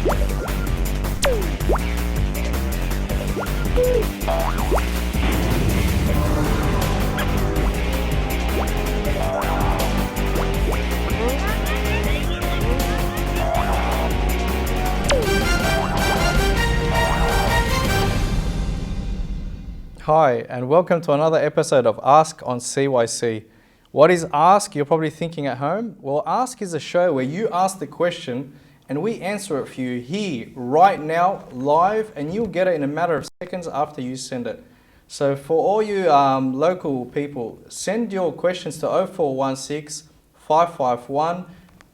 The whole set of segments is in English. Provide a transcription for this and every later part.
Hi, and welcome to another episode of Ask on CYC. What is Ask? You're probably thinking at home. Well, Ask is a show where you ask the question and we answer it for you here, right now, live, and you'll get it in a matter of seconds after you send it. So for all you local people, send your questions to 0416 551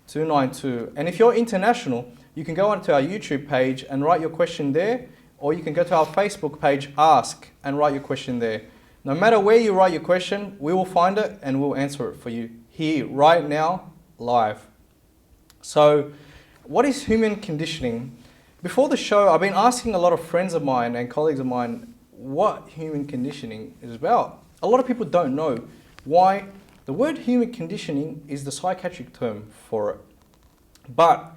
292. And if you're international, you can go onto our YouTube page and write your question there, or you can go to our Facebook page, Ask, and write your question there. No matter where you write your question, we will find it and we'll answer it for you here, right now, live. So, what is human conditioning? Before the show, I've been asking a lot of friends of mine and colleagues of mine what human conditioning is about. A lot of people don't know why the word human conditioning is the psychiatric term for it. But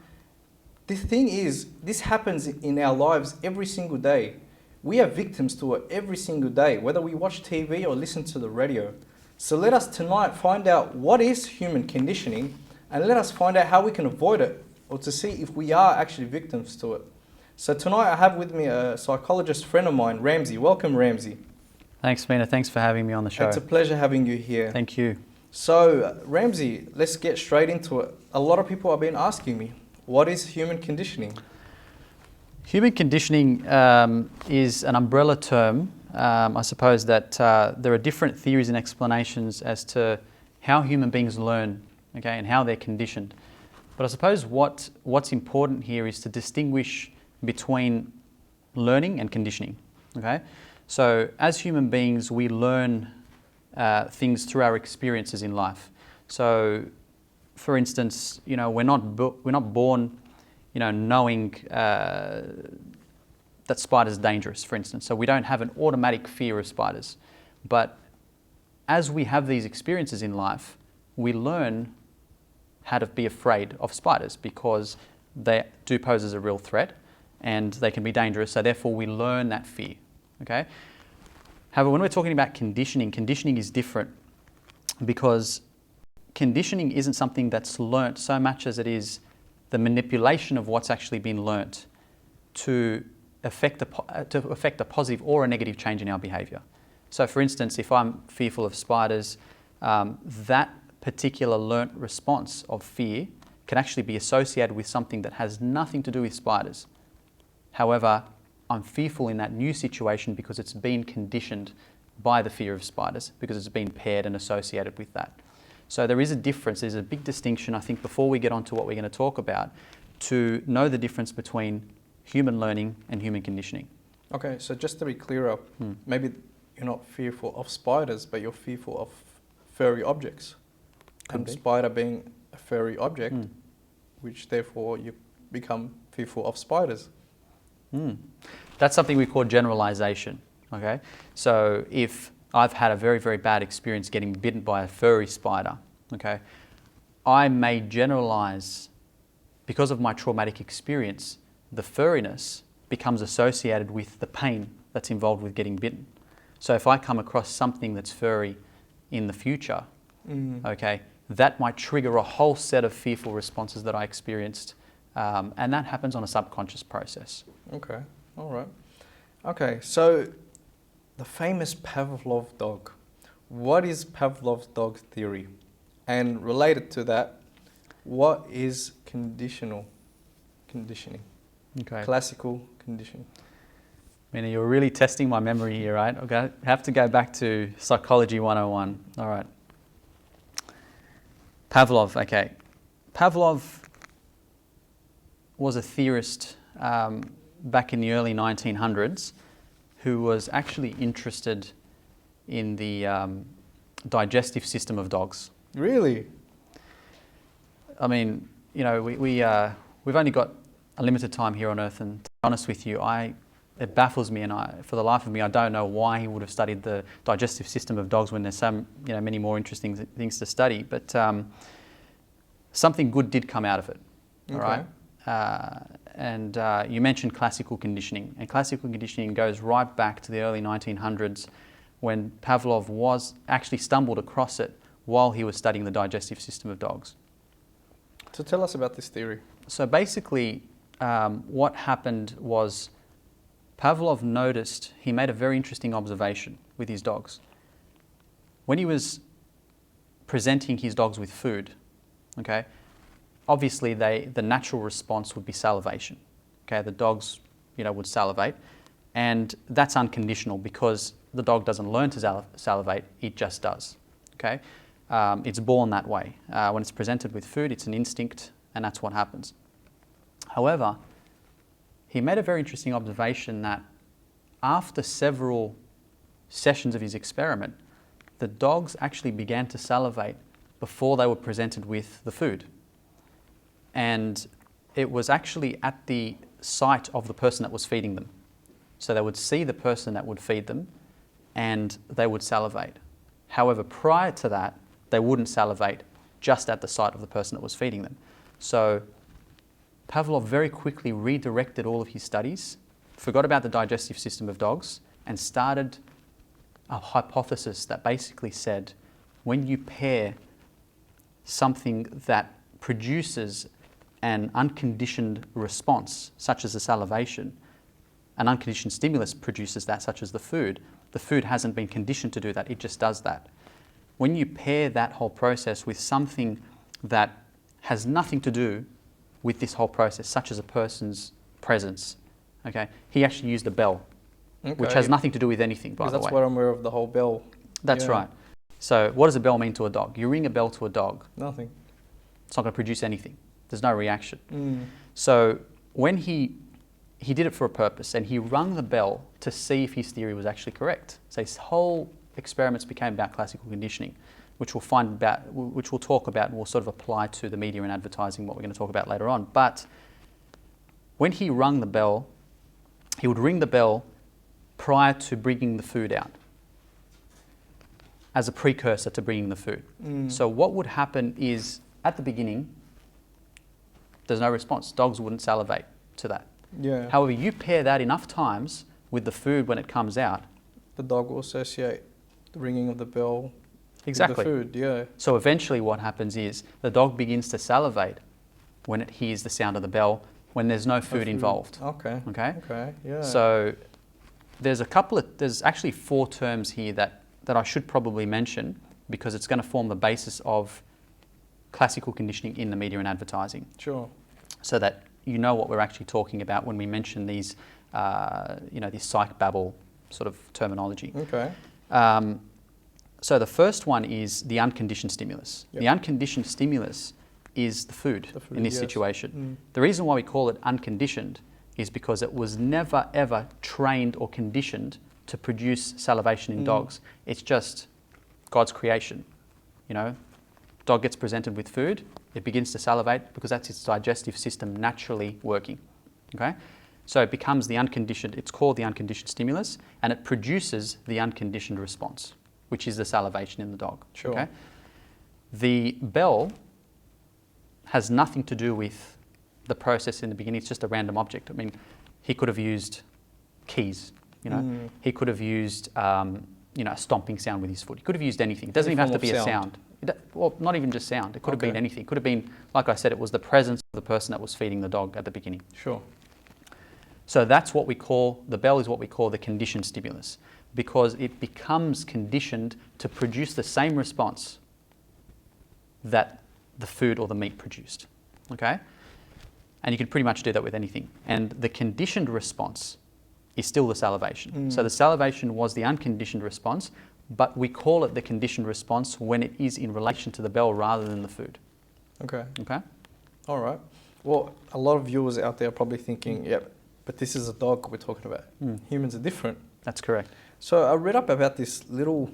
the thing is, this happens in our lives every single day. We are victims to it every single day, whether we watch TV or listen to the radio. So let us tonight find out what is human conditioning, and let us find out how we can avoid it, or to see if we are actually victims to it. So tonight I have with me a psychologist friend of mine, Ramsey. Welcome, Ramsey. Thanks, Mina. Thanks for having me on the show. It's a pleasure having you here. Thank you. So, Ramsey, let's get straight into it. A lot of people have been asking me, what is human conditioning? Human conditioning is an umbrella term. I suppose that there are different theories and explanations as to how human beings learn, okay, and how they're conditioned. But I suppose what's important here is to distinguish between learning and conditioning, okay? So as human beings, we learn things through our experiences in life. So, for instance, you know, we're not born, you know, knowing that spiders are dangerous, for instance. So we don't have an automatic fear of spiders. But as we have these experiences in life, we learn how to be afraid of spiders because they do pose as a real threat and they can be dangerous. So therefore we learn that fear, okay? However, when we're talking about conditioning, conditioning is different because conditioning isn't something that's learnt so much as it is the manipulation of what's actually been learnt to affect a positive or a negative change in our behaviour. So for instance, if I'm fearful of spiders, that particular learnt response of fear can actually be associated with something that has nothing to do with spiders. However, I'm fearful in that new situation because it's been conditioned by the fear of spiders, because it's been paired and associated with that. So there is a difference, there's a big distinction, I think, before we get on to what we're going to talk about, to know the difference between human learning and human conditioning. Okay, so just to be clearer, maybe you're not fearful of spiders, but you're fearful of furry objects. And spider being a furry object, which therefore you become fearful of spiders. That's something we call generalization, okay? So if I've had a very, very bad experience getting bitten by a furry spider, okay? I may generalize, because of my traumatic experience, the furriness becomes associated with the pain that's involved with getting bitten. So if I come across something that's furry in the future, okay, that might trigger a whole set of fearful responses that I experienced, and that happens on a subconscious process. Okay, all right. Okay, so the famous Pavlov dog. What is Pavlov's dog theory? And related to that, what is conditioning? Okay. Classical conditioning. Mina, you're really testing my memory here, right? Okay, I have to go back to Psychology 101. All right. Pavlov, okay. Pavlov was a theorist back in the early 1900s who was actually interested in the digestive system of dogs. Really? I mean, you know, we've only got a limited time here on Earth, and to be honest with you, it baffles me, and for the life of me, I don't know why he would have studied the digestive system of dogs when there's many more interesting things to study. But something good did come out of it. Okay. All right. you mentioned classical conditioning, and classical conditioning goes right back to the early 1900s when Pavlov actually stumbled across it while he was studying the digestive system of dogs. So tell us about this theory. So basically, what happened was Pavlov noticed, he made a very interesting observation with his dogs. When he was presenting his dogs with food, okay, obviously the natural response would be salivation. Okay, the dogs, would salivate, and that's unconditional because the dog doesn't learn to salivate, it just does. Okay, it's born that way. When it's presented with food, it's an instinct, and that's what happens. However, he made a very interesting observation that after several sessions of his experiment, the dogs actually began to salivate before they were presented with the food. And it was actually at the sight of the person that was feeding them. So they would see the person that would feed them and they would salivate. However, prior to that, they wouldn't salivate just at the sight of the person that was feeding them. So Pavlov very quickly redirected all of his studies, forgot about the digestive system of dogs, and started a hypothesis that basically said when you pair something that produces an unconditioned response, such as the salivation, an unconditioned stimulus produces that, such as the food hasn't been conditioned to do that, it just does that. When you pair that whole process with something that has nothing to do with this whole process, such as a person's presence, okay? He actually used a bell, which has nothing to do with anything, by the way. That's what I'm aware of, the whole bell. That's right. So what does a bell mean to a dog? You ring a bell to a dog. Nothing. It's not going to produce anything. There's no reaction. So when he did it for a purpose, and he rung the bell to see if his theory was actually correct. So his whole experiments became about classical conditioning, which we'll talk about, and we'll sort of apply to the media and advertising, what we're going to talk about later on. But when he rung the bell, he would ring the bell prior to bringing the food out, as a precursor to bringing the food. So what would happen is, at the beginning, there's no response. Dogs wouldn't salivate to that. Yeah. However, you pair that enough times with the food when it comes out. The dog will associate the ringing of the bell Exactly. with the food, yeah. So eventually what happens is the dog begins to salivate when it hears the sound of the bell, when there's no food involved. Okay. Okay? Okay, yeah. So there's actually 4 terms here that I should probably mention, because it's going to form the basis of classical conditioning in the media and advertising. Sure. So that you know what we're actually talking about when we mention these, this psych babble sort of terminology. Okay. So the first one is the unconditioned stimulus. Yep. The unconditioned stimulus is the food in this situation. The reason why we call it unconditioned is because it was never ever trained or conditioned to produce salivation in dogs. It's just God's creation. Dog gets presented with food, it begins to salivate because that's its digestive system naturally working. Okay? So it becomes it's called the unconditioned stimulus, and it produces the unconditioned response, which is the salivation in the dog. Sure. Okay? The bell has nothing to do with the process in the beginning. It's just a random object. I mean, he could have used keys, He could have used, a stomping sound with his foot. He could have used anything. It doesn't even have to be a sound. Well, not even just sound. It could have been anything. It could have been, like I said, it was the presence of the person that was feeding the dog at the beginning. Sure. So that's what we call, the bell is what we call the conditioned stimulus, because it becomes conditioned to produce the same response that the food or the meat produced. Okay? And you can pretty much do that with anything. And the conditioned response is still the salivation. So the salivation was the unconditioned response, but we call it the conditioned response when it is in relation to the bell rather than the food. Okay. Okay? All right. Well, a lot of viewers out there are probably thinking, yep, but this is a dog we're talking about. Humans are different. That's correct. So I read up about this little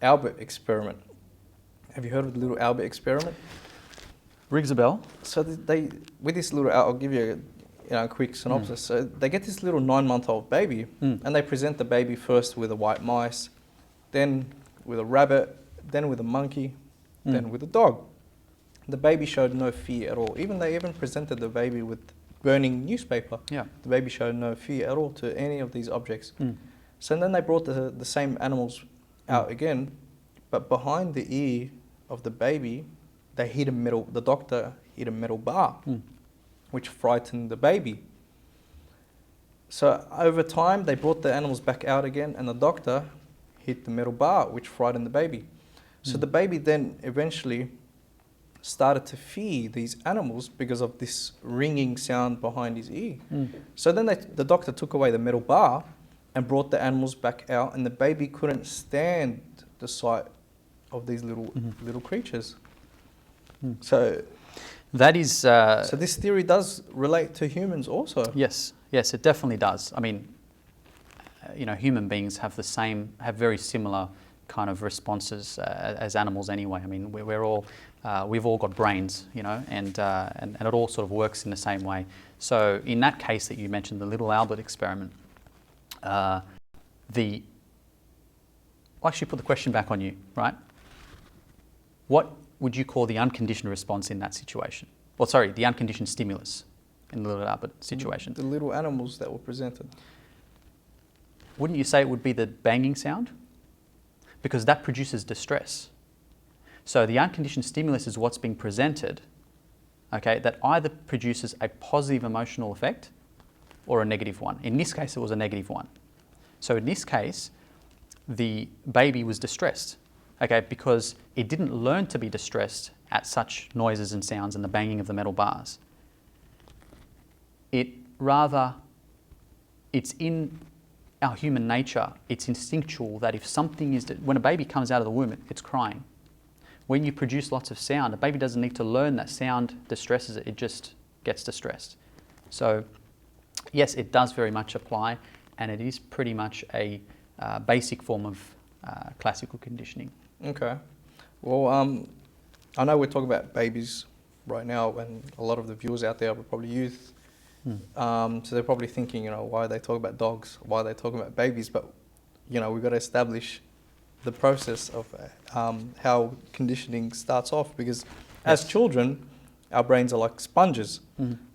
Albert experiment. Have you heard of the little Albert experiment? Rings a bell. So they, with this little, I'll give you a quick synopsis. So they get this little 9-month-old baby, and they present the baby first with a white mice, then with a rabbit, then with a monkey, then with a dog. The baby showed no fear at all. They even presented the baby with burning newspaper. Yeah. The baby showed no fear at all to any of these objects. Mm. So then they brought the same animals out again, but behind the ear of the baby, the doctor hit a metal bar, which frightened the baby. So over time, they brought the animals back out again, and the doctor hit the metal bar, which frightened the baby. So the baby then eventually started to fear these animals because of this ringing sound behind his ear. So then the doctor took away the metal bar and brought the animals back out, and the baby couldn't stand the sight of these little creatures. So that is... so this theory does relate to humans also. Yes, it definitely does. I mean, human beings have very similar kind of responses as animals anyway. I mean, we've all got brains, and it all sort of works in the same way. So in that case that you mentioned, the little Albert experiment, I'll actually put the question back on you, right? What would you call the unconditioned response in that situation? Well, sorry, the unconditioned stimulus in the little Albert situation. The little animals that were presented. Wouldn't you say it would be the banging sound? Because that produces distress. So the unconditioned stimulus is what's being presented, okay, that either produces a positive emotional effect or a negative one. In this case, it was a negative one. So in this case, the baby was distressed, okay, because it didn't learn to be distressed at such noises and sounds and the banging of the metal bars. It's in our human nature, it's instinctual that if something when a baby comes out of the womb, it's crying. When you produce lots of sound, a baby doesn't need to learn that sound distresses it, it just gets distressed. So yes, it does very much apply, and it is pretty much a basic form of classical conditioning. Okay. Well, I know we're talking about babies right now, and a lot of the viewers out there are probably youth. So they're probably thinking, why they talk about dogs, why they talking about babies, but we've got to establish the process of how conditioning starts off, because as children, our brains are like sponges.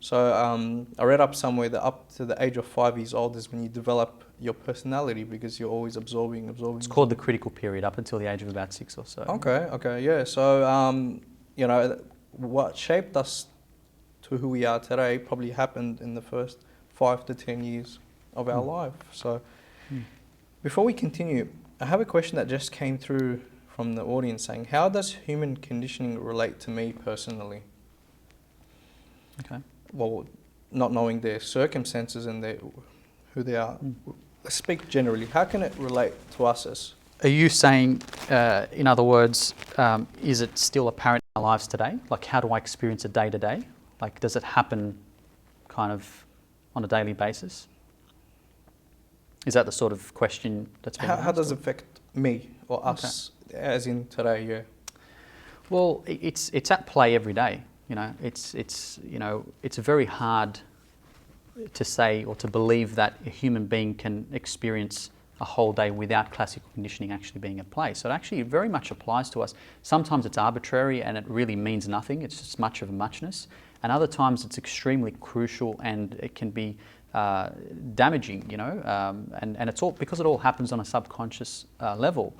So I read up somewhere that up to the age of 5 years old is when you develop your personality, because you're always absorbing. It's called the critical period, up until the age of about 6 or so. Okay, yeah. So, what shaped us to who we are today probably happened in the first 5 to 10 years of our life. So before we continue, I have a question that just came through from the audience saying, how does human conditioning relate to me personally? Okay. Well, not knowing their circumstances and who they are, let's speak generally. How can it relate to us? Are you saying, in other words, is it still apparent in our lives today? Like, how do I experience it day to day? Like, does it happen kind of on a daily basis? Is that the sort of question that's been asked? How does it affect me or us, as in today, yeah? Well, it's at play every day. It's very hard to say or to believe that a human being can experience a whole day without classical conditioning actually being at play. So it actually very much applies to us. Sometimes it's arbitrary and it really means nothing. It's just much of a muchness. And other times it's extremely crucial and it can be damaging, and it's all because it all happens on a subconscious level.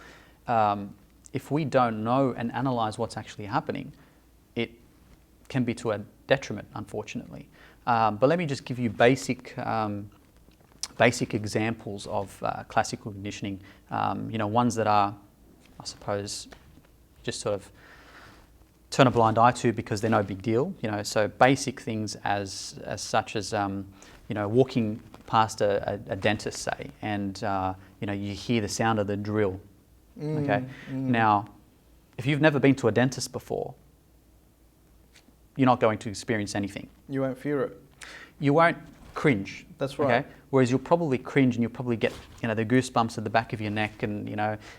If we don't know and analyze what's actually happening, it can be to a detriment, unfortunately. But let me just give you basic examples of classical conditioning, ones that are, I suppose, just sort of turn a blind eye to because they're no big deal. So basic things as such as walking past a dentist, say, and you hear the sound of the drill. Okay. Now, if you've never been to a dentist before, you're not going to experience anything. You won't fear it. You won't cringe. That's right. Okay? Whereas you'll probably cringe and you'll probably get the goosebumps at the back of your neck and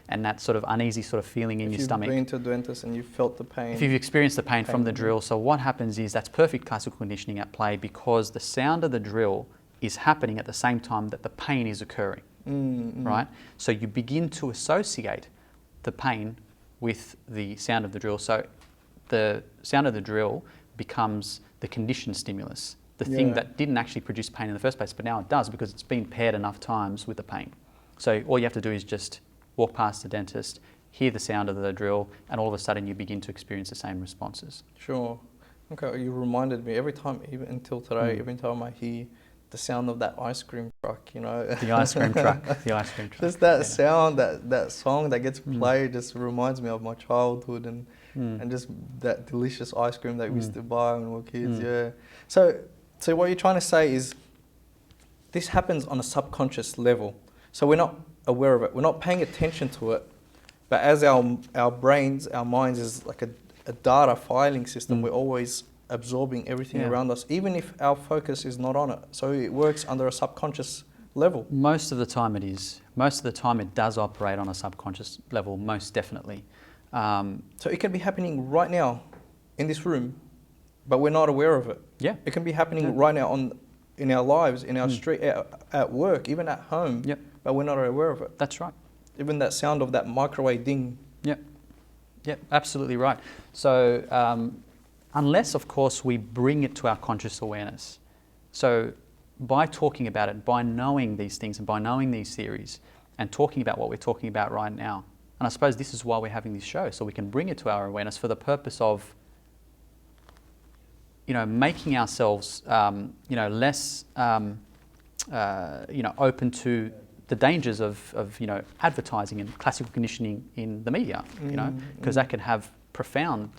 and that sort of uneasy sort of feeling in your stomach. If you've been to a dentist and you've felt the pain. If you've experienced the pain from the drill. So what happens is that's perfect classical conditioning at play, because the sound of the drill is happening at the same time that the pain is occurring. Right? So you begin to associate the pain with the sound of the drill. So the sound of the drill becomes the conditioned stimulus. the thing Yeah. that didn't actually produce pain in the first place, but now it does because it's been paired enough times with the pain. So all you have to do is just walk past the dentist, hear the sound of the drill, and all of a sudden you begin to experience the same responses. Sure. Okay, you reminded me every time, even until today, Mm. every time I hear the sound of that ice cream truck, you know. The ice cream truck. The ice cream truck. Just that Yeah. sound, that song that gets Mm. played just reminds me of my childhood and just that delicious ice cream that we used to buy when we were kids, yeah. So what you're trying to say is this happens on a subconscious level. So we're not aware of it. We're not paying attention to it. But as our brains, our minds is like a data filing system, we're always absorbing everything around us, even if our focus is not on it. So it works under a subconscious level. Most of the time it is. Most of the time it does operate on a subconscious level, most definitely. So it can be happening right now in this room, but we're not aware of it. Yeah. It can be happening right now in our lives, in our street, at work, even at home, but we're not aware of it. That's right. Even that sound of that microwave ding. Yep, absolutely right. So unless, of course, we bring it to our conscious awareness. So by talking about it, by knowing these things and by knowing these theories and talking about what we're talking about right now, and I suppose this is why we're having this show, so we can bring it to our awareness for the purpose of, making ourselves, less, open to the dangers of advertising and classical conditioning in the media, because that can have profound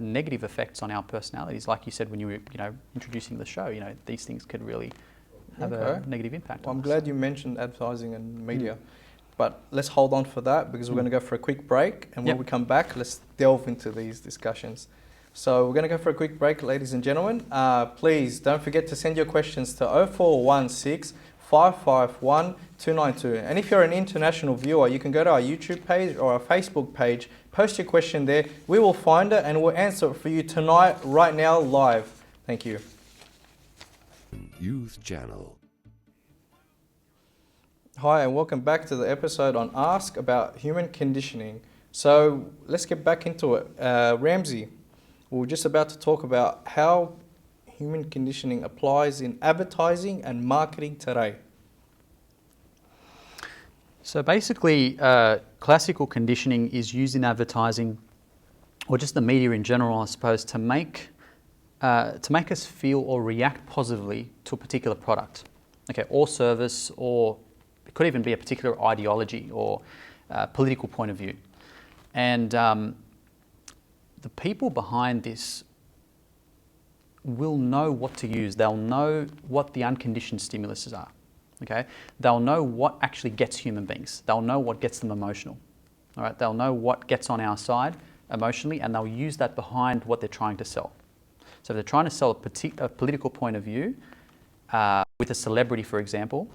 negative effects on our personalities. Like you said when you were, introducing the show, these things could really have a negative impact Well, on I'm us. glad you mentioned advertising and media. But let's hold on for that because we're going to go for a quick break. And when we come back, let's delve into these discussions. So we're going to go for a quick break, ladies and gentlemen. Please don't forget to send your questions to 0416 551 292. And if you're an international viewer, you can go to our YouTube page or our Facebook page, post your question there. We will find it and we'll answer it for you tonight, right now, live. Thank you. Youth Channel. Hi, and welcome back to the episode on Ask about human conditioning. So let's get back into it. Ramsey, we were just about to talk about how human conditioning applies in advertising and marketing today. So basically, classical conditioning is used in advertising, or just the media in general, I suppose, to make us feel or react positively to a particular product, or service, or it could even be a particular ideology or political point of view. And the people behind this will know what to use. They'll know what the unconditioned stimuluses are. They'll know what actually gets human beings. They'll know what gets them emotional. All right, they'll know what gets on our side emotionally, and they'll use that behind what they're trying to sell. So if they're trying to sell a political point of view with a celebrity, for example,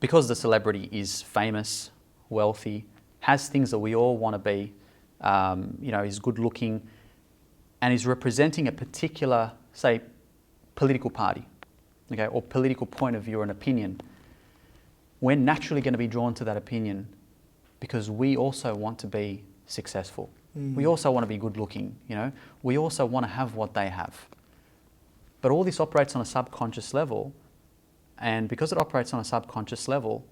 because the celebrity is famous, wealthy, has things that we all want to be, is good looking, and is representing a particular, say, political party, or political point of view or an opinion, we're naturally going to be drawn to that opinion because we also want to be successful. We also want to be good looking, we also want to have what they have. But all this operates on a subconscious level, and because it operates on a subconscious level,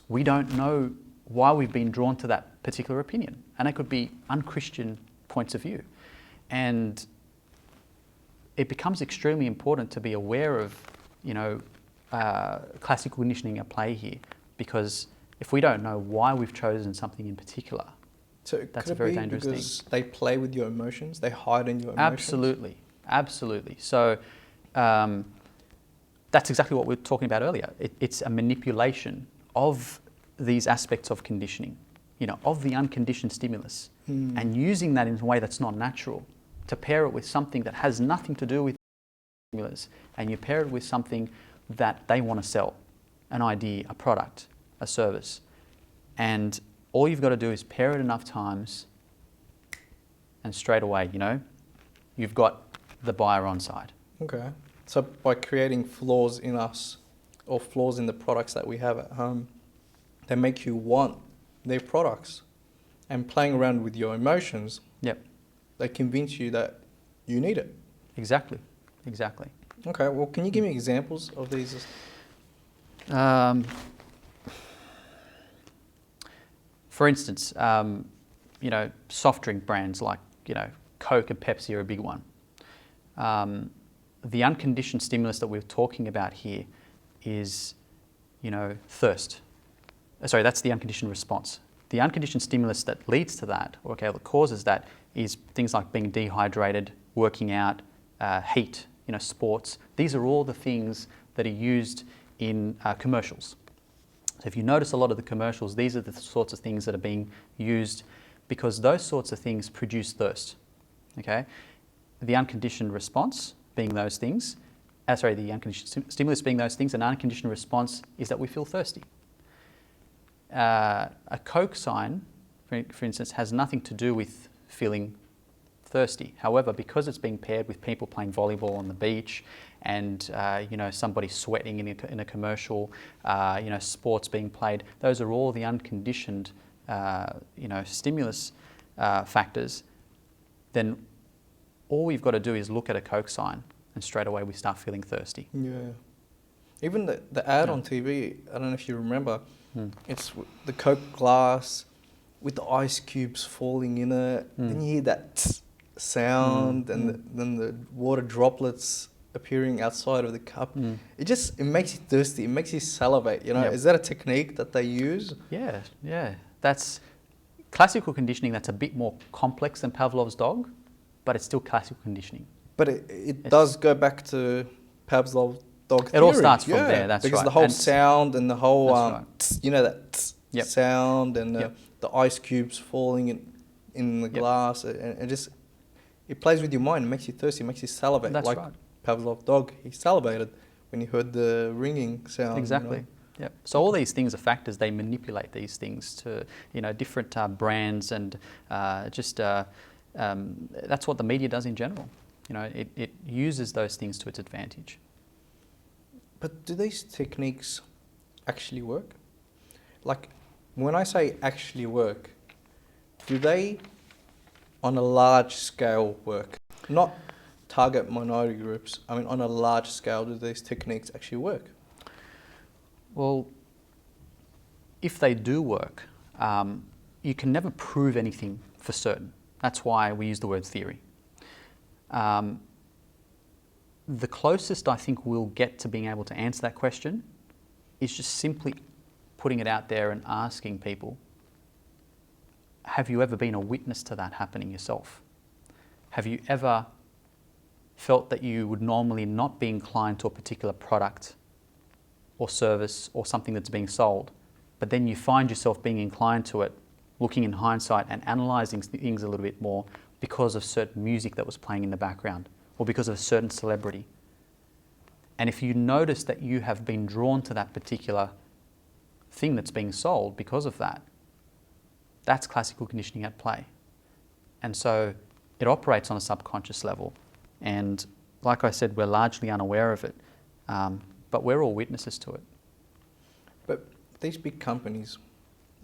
we don't know why we've been drawn to that particular opinion. And it could be unchristian points of view. And it becomes extremely important to be aware of, classical conditioning at play here, because if we don't know why we've chosen something in particular, So that's a very dangerous thing. Because they play with your emotions, they hide in your emotions? Absolutely. So that's exactly what we were talking about earlier. It's a manipulation of these aspects of conditioning, of the unconditioned stimulus, and using that in a way that's not natural, to pair it with something that has nothing to do with stimulus, and you pair it with something that they want to sell, an idea, a product, a service. And all you've got to do is pair it enough times, and straight away, you've got the buyer on side. Okay. So by creating flaws in us or flaws in the products that we have at home, they make you want their products. And playing around with your emotions, Yep. they convince you that you need it. Exactly. Exactly. Okay, well, can you give me examples of these? For instance, soft drink brands like, Coke and Pepsi are a big one. The unconditioned stimulus that we're talking about here is, thirst. Sorry, that's the unconditioned response. The unconditioned stimulus that leads to that, that causes that, is things like being dehydrated, working out, heat, sports. These are all the things that are used in commercials. So if you notice a lot of the commercials, these are the sorts of things that are being used because those sorts of things produce thirst. Okay, the unconditioned response being those things, the unconditioned stimulus being those things, and unconditioned response is that we feel thirsty. A Coke sign, for instance, has nothing to do with feeling thirsty. However, because it's being paired with people playing volleyball on the beach and somebody sweating in a commercial, sports being played, those are all the unconditioned stimulus factors, then all we've got to do is look at a Coke sign and straight away we start feeling thirsty. Yeah. Even the ad on TV, I don't know if you remember, it's the Coke glass with the ice cubes falling in it. Then you hear that tss sound and then the water droplets appearing outside of the cup. It makes you thirsty. It makes you salivate. Is that a technique that they use? Yeah. That's classical conditioning. That's a bit more complex than Pavlov's dog, but it's still classical conditioning. But it does go back to Pavlov Dog theory. It all starts from there. That's because right. the whole sound and the whole that's right. that sound and the ice cubes falling in the glass, and it plays with your mind. It makes you thirsty. It makes you salivate. That's like right. Pavlov Dog, he salivated when he heard the ringing sound. Exactly. Yep. So all these things are factors. They manipulate these things to different brands and that's what the media does in general. It uses those things to its advantage. But do these techniques actually work? Like, when I say actually work, do they on a large scale work? Not target minority groups. I mean, on a large scale, do these techniques actually work? Well, if they do work, you can never prove anything for certain. That's why we use the word theory. The closest I think we'll get to being able to answer that question is just simply putting it out there and asking people, have you ever been a witness to that happening yourself? Have you ever felt that you would normally not be inclined to a particular product or service or something that's being sold, but then you find yourself being inclined to it, looking in hindsight and analysing things a little bit more because of certain music that was playing in the background or because of a certain celebrity? And if you notice that you have been drawn to that particular thing that's being sold because of that, that's classical conditioning at play. And so it operates on a subconscious level. And like I said, we're largely unaware of it, but we're all witnesses to it. But these big companies,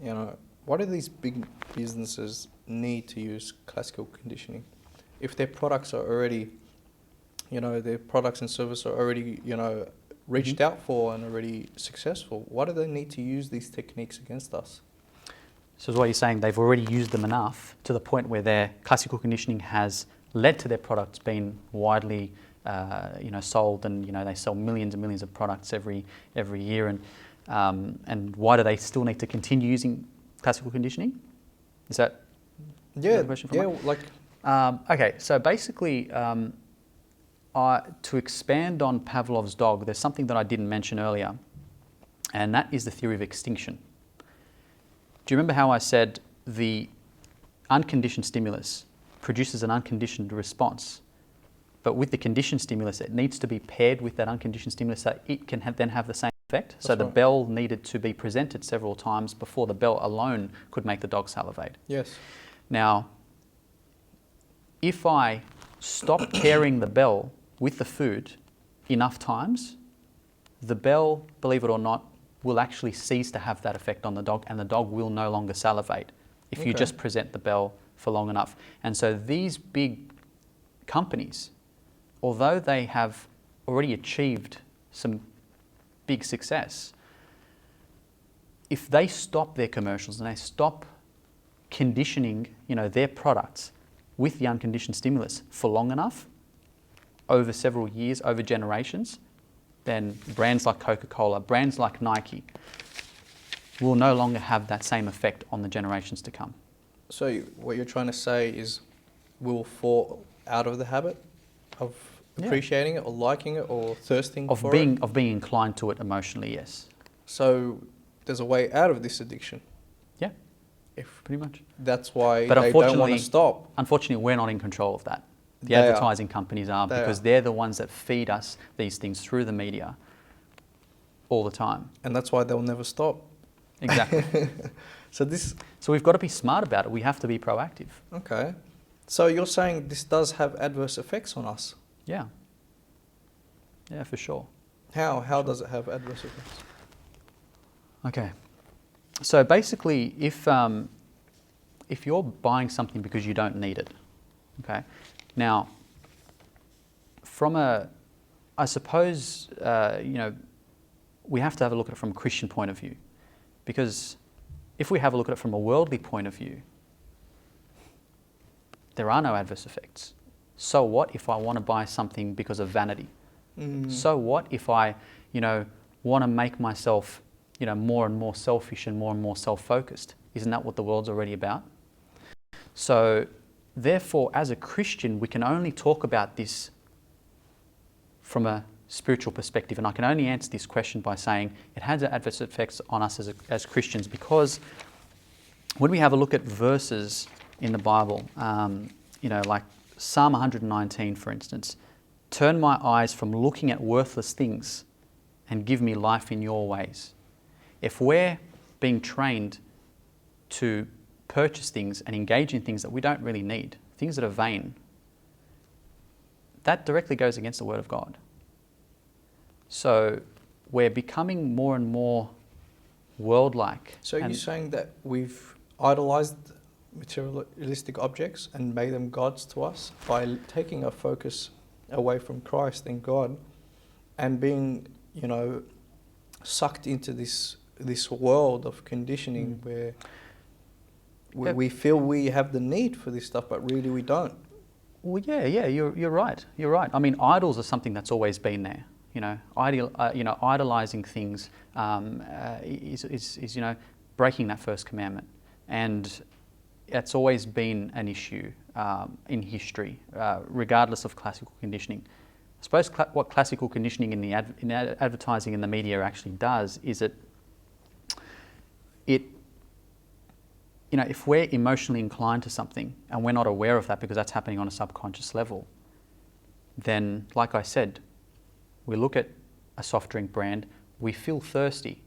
why do these big businesses need to use classical conditioning? If their products are already, their products and services are already, reached out for and already successful, why do they need to use these techniques against us? So what you're saying, they've already used them enough to the point where their classical conditioning has led to their products being widely, sold, and they sell millions and millions of products every year. And why do they still need to continue using classical conditioning? Is that the question for me? Okay, so basically, to expand on Pavlov's dog, there's something that I didn't mention earlier, and that is the theory of extinction. Do you remember how I said the unconditioned stimulus produces an unconditioned response? But with the conditioned stimulus, it needs to be paired with that unconditioned stimulus so it can then have the same effect. So the bell needed to be presented several times before the bell alone could make the dog salivate. Yes. Now, if I stop pairing the bell with the food enough times, the bell, believe it or not, will actually cease to have that effect on the dog, and the dog will no longer salivate if you just present the bell for long enough. And so these big companies although they have already achieved some big success, if they stop their commercials and they stop conditioning, their products with the unconditioned stimulus for long enough, over several years, over generations, then brands like Coca-Cola, brands like Nike, will no longer have that same effect on the generations to come. So what you're trying to say is we'll fall out of the habit of appreciating it or liking it or thirsting for it? Of being inclined to it emotionally, yes. So there's a way out of this addiction. Yeah, If pretty much. that's why But they don't want to stop. Unfortunately, we're not in control of that. The They advertising companies are, They because are. they're the ones that feed us these things through the media all the time. And that's why they'll never stop. Exactly. So we've got to be smart about it. We have to be proactive. okay. So you're saying this does have adverse effects on us? Yeah. Yeah, for sure. How does it have adverse effects? Okay. So basically, if you're buying something because you don't need it, okay. Now, I suppose we have to have a look at it from a Christian point of view, because if we have a look at it from a worldly point of view, there are no adverse effects. So what if I want to buy something because of vanity? So what if I, want to make myself, more and more selfish and more self-focused? Isn't that what the world's already about? So therefore, as a Christian, we can only talk about this from a spiritual perspective. And I can only answer this question by saying it has adverse effects on us as Christians, because when we have a look at verses in the Bible, like Psalm 119, for instance, turn my eyes from looking at worthless things and give me life in your ways. If we're being trained to purchase things and engage in things that we don't really need, things that are vain, that directly goes against the Word of God. So we're becoming more and more world-like. So you're saying that we've idolized materialistic objects and made them gods to us by taking our focus away from Christ and God and being, sucked into this world of conditioning where we feel we have the need for this stuff, but really we don't. Well, yeah, you're right. You're right. I mean, idols are something that's always been there. Idolizing things is breaking that first commandment, and it's always been an issue in history, regardless of classical conditioning. I suppose what classical conditioning in advertising and the media actually does is it if we're emotionally inclined to something and we're not aware of that because that's happening on a subconscious level, then, like I said, we look at a soft drink brand, we feel thirsty,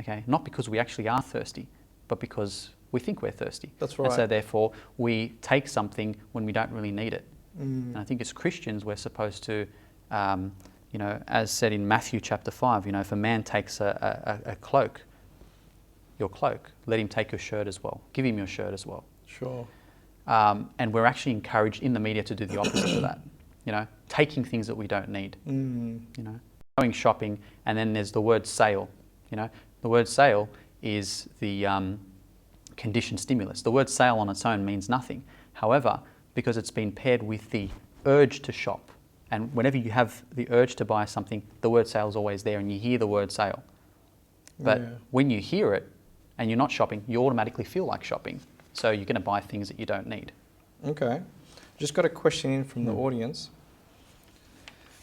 okay? Not because we actually are thirsty, but because we think we're thirsty. That's right. And so therefore, we take something when we don't really need it. And I think as Christians, we're supposed to, as said in Matthew chapter 5, if a man takes a cloak, your cloak, let him take your shirt as well. Give him your shirt as well. Sure. And we're actually encouraged in the media to do the opposite of that. Taking things that we don't need. Going shopping, and then there's the word sale. The word sale is the conditioned stimulus. The word sale on its own means nothing. However, because it's been paired with the urge to shop, and whenever you have the urge to buy something, the word sale is always there, and you hear the word sale. But when you hear it and you're not shopping, you automatically feel like shopping. So you're going to buy things that you don't need. Okay. Just got a question in from the audience.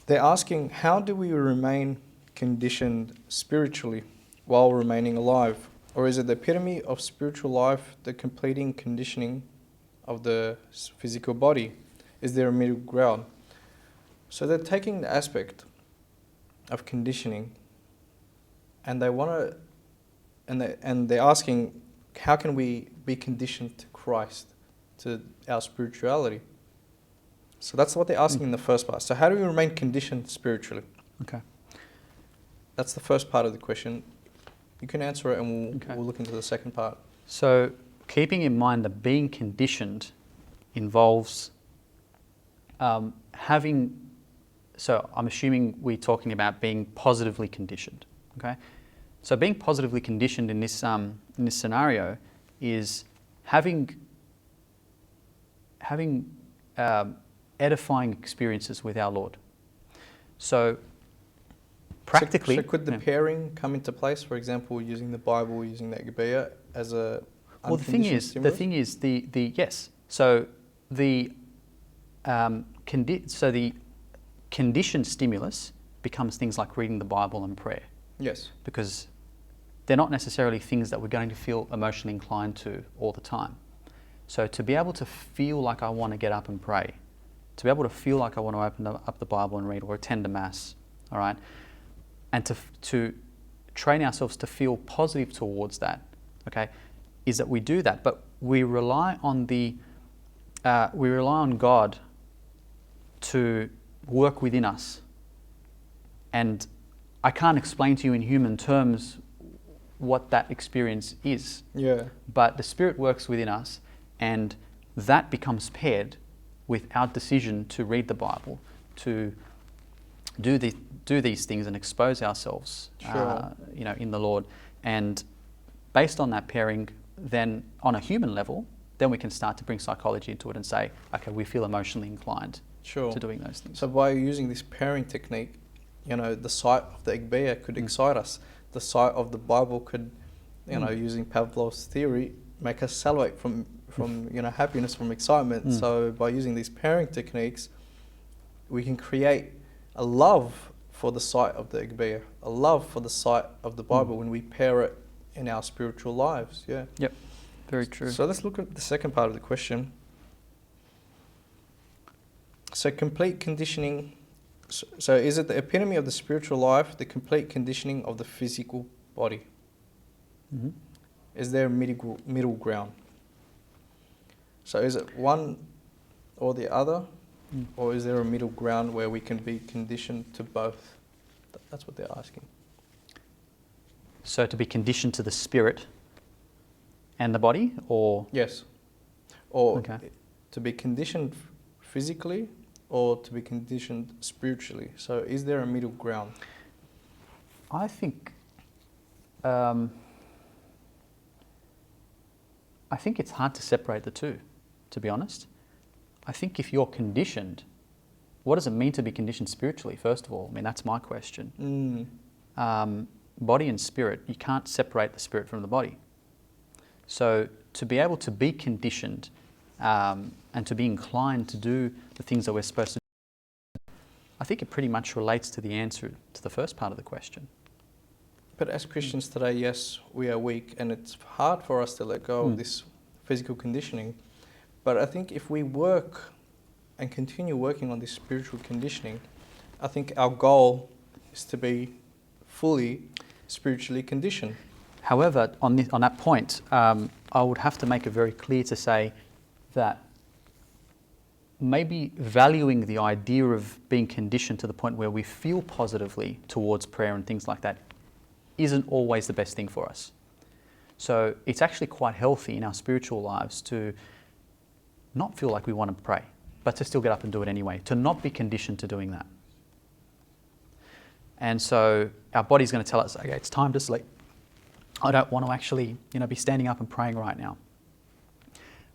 They're asking, how do we remain conditioned spiritually while remaining alive? Or is it the epitome of spiritual life, the completing conditioning of the physical body? Is there a middle ground? So they're taking the aspect of conditioning and they want to, and they're asking, how can we be conditioned to Christ, to our spirituality? So that's what they're asking in the first part. So how do we remain conditioned spiritually? Okay. That's the first part of the question. You can answer it and we'll look into the second part. So keeping in mind that being conditioned involves having so I'm assuming we're talking about being positively conditioned. Okay, so being positively conditioned in this scenario is having edifying experiences with our Lord. So practically, so could the pairing come into place? For example, using the Bible, using the A.S.K as a well, the thing is, the yes. So the the conditioned stimulus becomes things like reading the Bible and prayer. Yes. Because they're not necessarily things that we're going to feel emotionally inclined to all the time. So to be able to feel like I want to get up and pray, to be able to feel like I want to open up the Bible and read or attend a mass, all right, and to train ourselves to feel positive towards that, okay, is that we do that, but we rely on God to work within us. And I can't explain to you in human terms what that experience is. Yeah. But the Spirit works within us, and that becomes paired with our decision to read the Bible, to do these things and expose ourselves, in the Lord. And based on that pairing, then on a human level, then we can start to bring psychology into it and say, okay, we feel emotionally inclined to doing those things. So by using this pairing technique, the sight of the A.S.K could excite us. The sight of the Bible could, using Pavlov's theory, make us salivate from happiness, from excitement. So by using these pairing techniques, we can create a love for the sight of the A.S.K, a love for the sight of the Bible when we pair it in our spiritual lives. Yeah. Yep. Very true. So let's look at the second part of the question. So complete conditioning. So is it the epitome of the spiritual life, the complete conditioning of the physical body? Mm-hmm. Is there a middle ground? So is it one or the other? Or is there a middle ground where we can be conditioned to both? That's what they're asking. So to be conditioned to the spirit and the body, or? Yes. Or to be conditioned physically, or to be conditioned spiritually. So is there a middle ground? I think it's hard to separate the two, to be honest. I think if you're conditioned, what does it mean to be conditioned spiritually, first of all? I mean, that's my question. Body and spirit, you can't separate the spirit from the body. So to be able to be conditioned and to be inclined to do the things that we're supposed to do, I think it pretty much relates to the answer to the first part of the question. But as Christians today, yes, we are weak, and it's hard for us to let go of this physical conditioning. But I think if we work and continue working on this spiritual conditioning, I think our goal is to be fully spiritually conditioned. However, on that point, I would have to make it very clear to say that maybe valuing the idea of being conditioned to the point where we feel positively towards prayer and things like that isn't always the best thing for us. So it's actually quite healthy in our spiritual lives to not feel like we want to pray, but to still get up and do it anyway, to not be conditioned to doing that. And so our body's going to tell us, okay, it's time to sleep. I don't want to actually, be standing up and praying right now.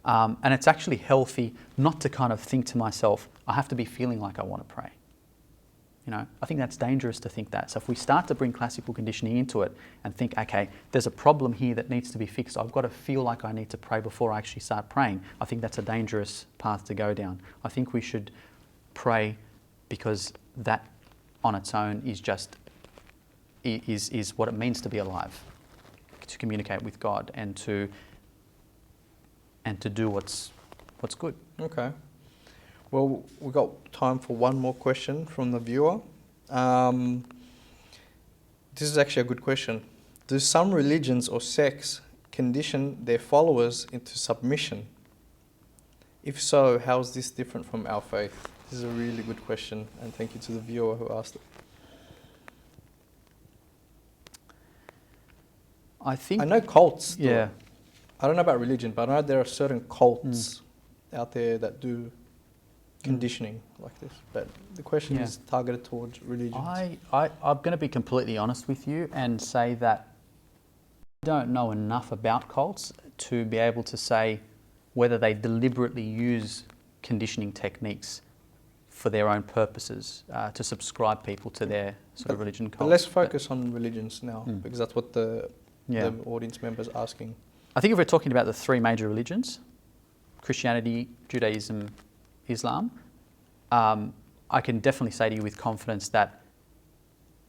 And it's actually healthy not to kind of think to myself, I have to be feeling like I want to pray. I think that's dangerous to think that. So if we start to bring classical conditioning into it and think, okay, there's a problem here that needs to be fixed. I've got to feel like I need to pray before I actually start praying. I think that's a dangerous path to go down. I think we should pray because that on its own is just, is what it means to be alive, to communicate with God and to do what's good. Okay. Well, we've got time for one more question from the viewer. This is actually a good question. Do some religions or sects condition their followers into submission? If so, how is this different from our faith? This is a really good question, and thank you to the viewer who asked it. I know cults. Yeah. I don't know about religion, but I know there are certain cults out there that do conditioning like this. But the question Yeah. is targeted towards religions. I'm going to be completely honest with you and say that I don't know enough about cults to be able to say whether they deliberately use conditioning techniques for their own purposes to subscribe people to their sort of religion cults. But let's focus on religions now, because that's what the Yeah. audience members are asking. I think if we're talking about the three major religions, Christianity, Judaism, Islam, I can definitely say to you with confidence that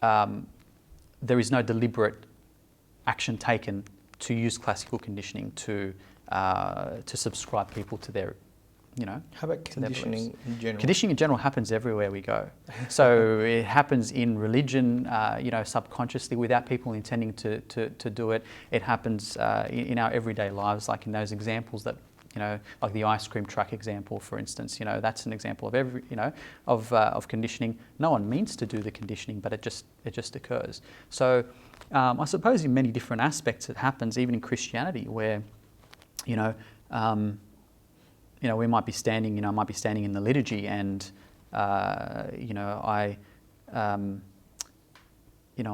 there is no deliberate action taken to use classical conditioning to subscribe people to their, How about conditioning in general? Conditioning in general happens everywhere we go. So it happens in religion, subconsciously without people intending to do it. It happens in our everyday lives, like in those examples that, like the ice cream truck example, for instance. That's an example of of conditioning. No one means to do the conditioning, but it just occurs. So I suppose in many different aspects it happens, even in Christianity, where, we might be standing, in the liturgy, and I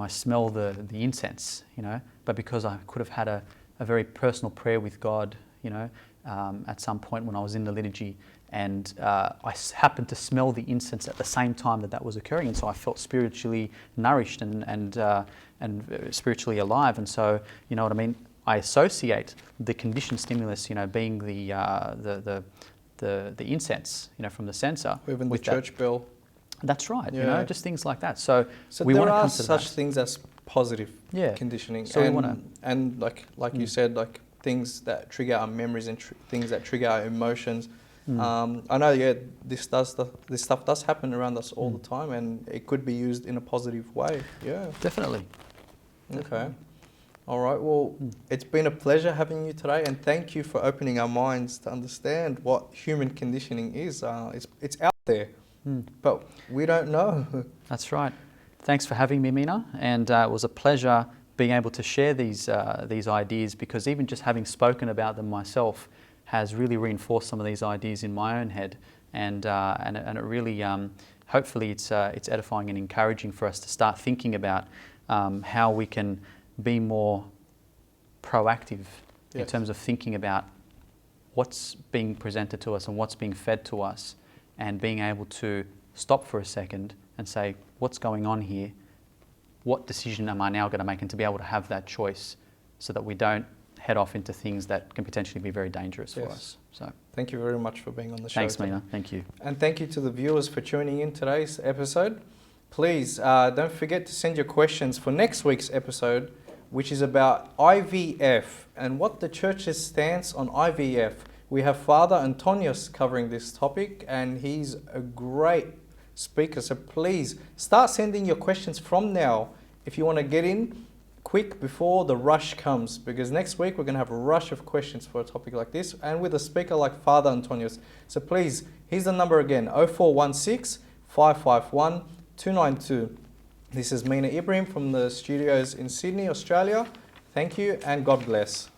smell the incense, but because I could have had a very personal prayer with God, at some point when I was in the liturgy, and I happened to smell the incense at the same time that was occurring, and so I felt spiritually nourished and spiritually alive, and so you know what I mean. I associate the conditioned stimulus, being the incense, from the censer, Or even the with church bell. That's right. Yeah. Just things like that. So we there want to are come to such that. things as positive Yeah. conditioning, So we and wanna- and like you said, like things that trigger our memories and things that trigger our emotions. I know, this stuff does happen around us all the time, and it could be used in a positive way. Yeah. Definitely. Okay. All right. Well, it's been a pleasure having you today, and thank you for opening our minds to understand what human conditioning is. It's out there, but we don't know. That's right. Thanks for having me, Mina, and it was a pleasure being able to share these ideas, because even just having spoken about them myself has really reinforced some of these ideas in my own head, and it really, hopefully, it's edifying and encouraging for us to start thinking about how we can be more proactive in terms of thinking about what's being presented to us and what's being fed to us, and being able to stop for a second and say, what's going on here? What decision am I now going to make? And to be able to have that choice so that we don't head off into things that can potentially be very dangerous for us. So thank you very much for being on the show. Thanks, Mina. Thank you. And thank you to the viewers for tuning in today's episode. Please don't forget to send your questions for next week's episode, which is about IVF and what the church's stance on IVF. We have Father Antonios covering this topic, and he's a great speaker. So please start sending your questions from now if you want to get in quick before the rush comes, because next week we're going to have a rush of questions for a topic like this, and with a speaker like Father Antonios. So please, here's the number again, 0416 551 292. This is Mina Ibrahim from the studios in Sydney, Australia. Thank you and God bless.